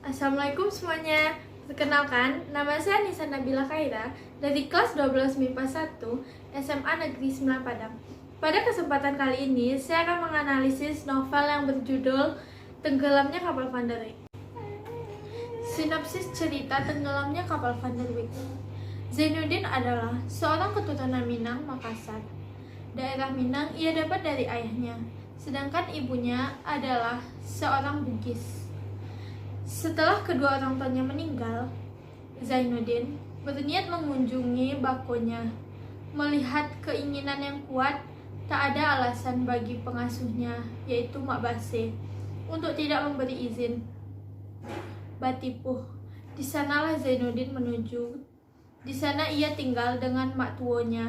Assalamualaikum semuanya. Perkenalkan, nama saya Nisa Nabila Khaira dari kelas 12 MIPA 1 SMA Negeri 9 Padang. Pada kesempatan kali ini, saya akan menganalisis novel yang berjudul Tenggelamnya Kapal Van der Wijk. Sinopsis cerita Tenggelamnya Kapal Van der Wijk. Zainuddin adalah seorang keturunan Minang, Makassar. Daerah Minang ia dapat dari ayahnya, sedangkan ibunya adalah seorang Bugis. Setelah kedua orang tuanya meninggal, Zainuddin berniat mengunjungi bakonya. Melihat keinginan yang kuat, tak ada alasan bagi pengasuhnya, yaitu Mak Base, untuk tidak memberi izin. Batipuh, di sanalah Zainuddin menuju. Di sana ia tinggal dengan mak tuonya.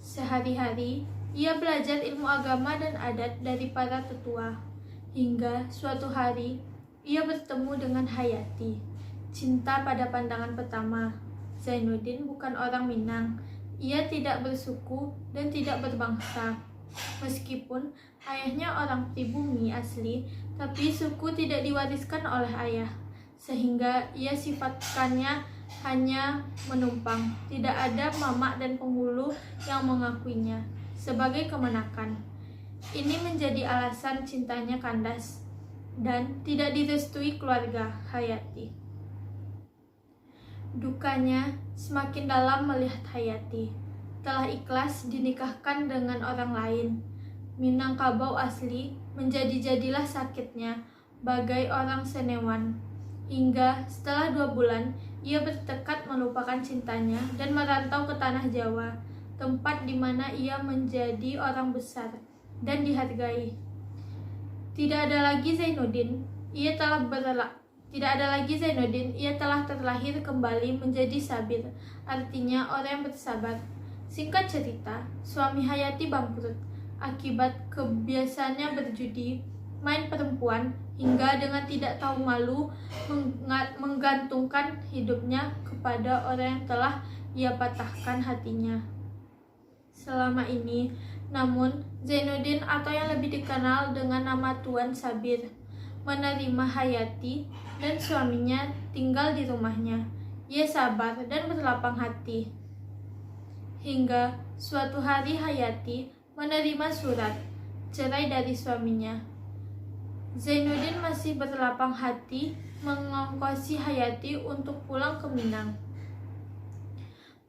Sehari-hari, ia belajar ilmu agama dan adat dari para tetua. Hingga suatu hari, ia bertemu dengan Hayati. Cinta pada pandangan pertama. Zainuddin bukan orang Minang. Ia tidak bersuku dan tidak berbangsa. Meskipun ayahnya orang pribumi asli, tapi suku tidak diwariskan oleh ayah, sehingga ia sifatkannya hanya menumpang. Tidak ada mamak dan penghulu yang mengakuinya sebagai kemenakan. Ini menjadi alasan cintanya kandas dan tidak direstui keluarga Hayati. Dukanya semakin dalam melihat Hayati telah ikhlas dinikahkan dengan orang lain. Minangkabau asli menjadi-jadilah sakitnya bagai orang Senewan. Hingga setelah 2 bulan, ia bertekad melupakan cintanya dan merantau ke tanah Jawa, tempat di mana ia menjadi orang besar dan dihargai. Tidak ada lagi Zainuddin, ia telah terlahir kembali menjadi Sabir, artinya orang yang bersabar. Singkat cerita, suami Hayati bangkrut akibat kebiasaannya berjudi, main perempuan, hingga dengan tidak tahu malu menggantungkan hidupnya kepada orang yang telah ia patahkan hatinya selama ini. Namun, Zainuddin atau yang lebih dikenal dengan nama Tuan Sabir menerima Hayati dan suaminya tinggal di rumahnya. Ia sabar dan berlapang hati. Hingga suatu hari Hayati menerima surat cerai dari suaminya. Zainuddin masih berlapang hati mengongkosi Hayati untuk pulang ke Minang.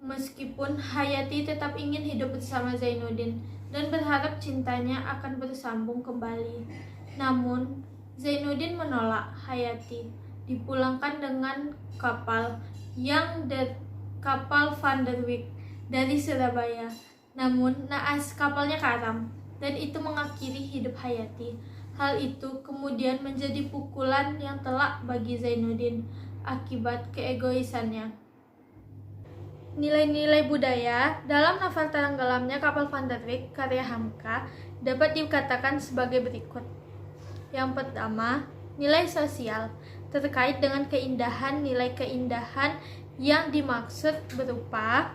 Meskipun Hayati tetap ingin hidup bersama Zainuddin dan berharap cintanya akan bersambung kembali, namun Zainuddin menolak Hayati dipulangkan dengan kapal kapal Van der Wijk dari Surabaya. Namun naas kapalnya karam dan itu mengakhiri hidup Hayati. Hal itu kemudian menjadi pukulan yang telak bagi Zainuddin akibat keegoisannya. Nilai-nilai budaya dalam novel Tenggelamnya Kapal Van der Wijk karya Hamka dapat dikatakan sebagai berikut. Yang pertama, nilai sosial terkait dengan keindahan. Nilai keindahan yang dimaksud berupa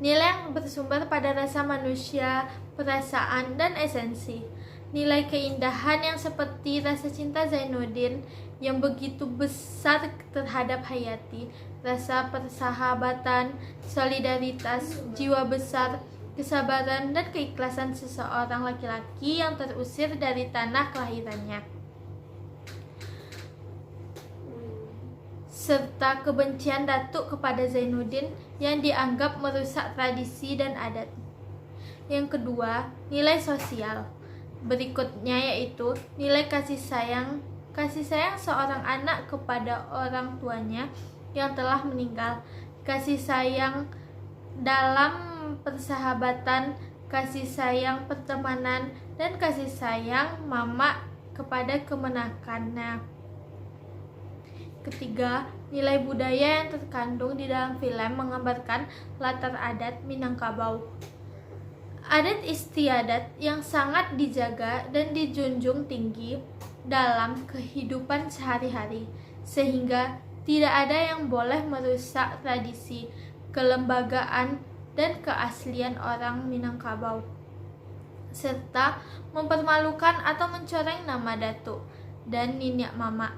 nilai yang bersumber pada rasa manusia, perasaan, dan esensi. Nilai keindahan yang seperti rasa cinta Zainuddin yang begitu besar terhadap Hayati, rasa persahabatan, solidaritas, jiwa besar, kesabaran, dan keikhlasan seseorang laki-laki yang terusir dari tanah kelahirannya, serta kebencian Datuk kepada Zainuddin yang dianggap merusak tradisi dan adat. Yang kedua, nilai sosial berikutnya yaitu nilai kasih sayang seorang anak kepada orang tuanya yang telah meninggal, kasih sayang dalam persahabatan, kasih sayang pertemanan, dan kasih sayang mama kepada kemenakannya. Ketiga, nilai budaya yang terkandung di dalam film menggambarkan latar adat Minangkabau. Adat istiadat yang sangat dijaga dan dijunjung tinggi dalam kehidupan sehari-hari, sehingga tidak ada yang boleh merusak tradisi, kelembagaan, dan keaslian orang Minangkabau, serta mempermalukan atau mencoreng nama datuk dan niniak mama.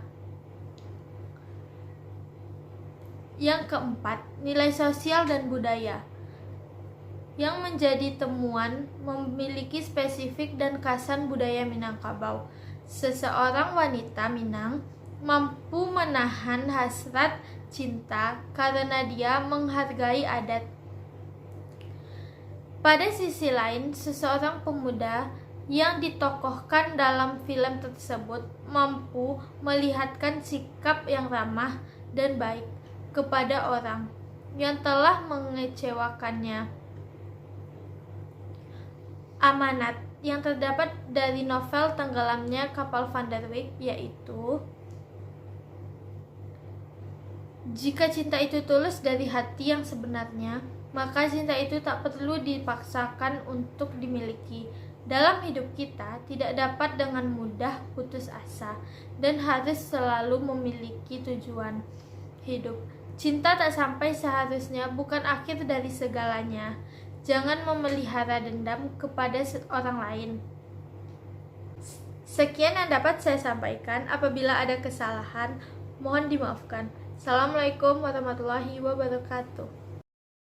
Yang keempat, nilai sosial dan budaya yang menjadi temuan memiliki spesifik dan khasan budaya Minangkabau. Seseorang wanita Minang mampu menahan hasrat cinta karena dia menghargai adat. Pada sisi lain, seseorang pemuda yang ditokohkan dalam film tersebut mampu melihatkan sikap yang ramah dan baik kepada orang yang telah mengecewakannya. Amanat yang terdapat dari novel Tenggelamnya Kapal Van der Wijk yaitu, jika cinta itu tulus dari hati yang sebenarnya, maka cinta itu tak perlu dipaksakan untuk dimiliki. Dalam hidup kita tidak dapat dengan mudah putus asa dan harus selalu memiliki tujuan hidup. Cinta tak sampai seharusnya bukan akhir dari segalanya. Jangan memelihara dendam kepada orang lain. Sekian yang dapat saya sampaikan. Apabila ada kesalahan, mohon dimaafkan. Assalamualaikum warahmatullahi wabarakatuh.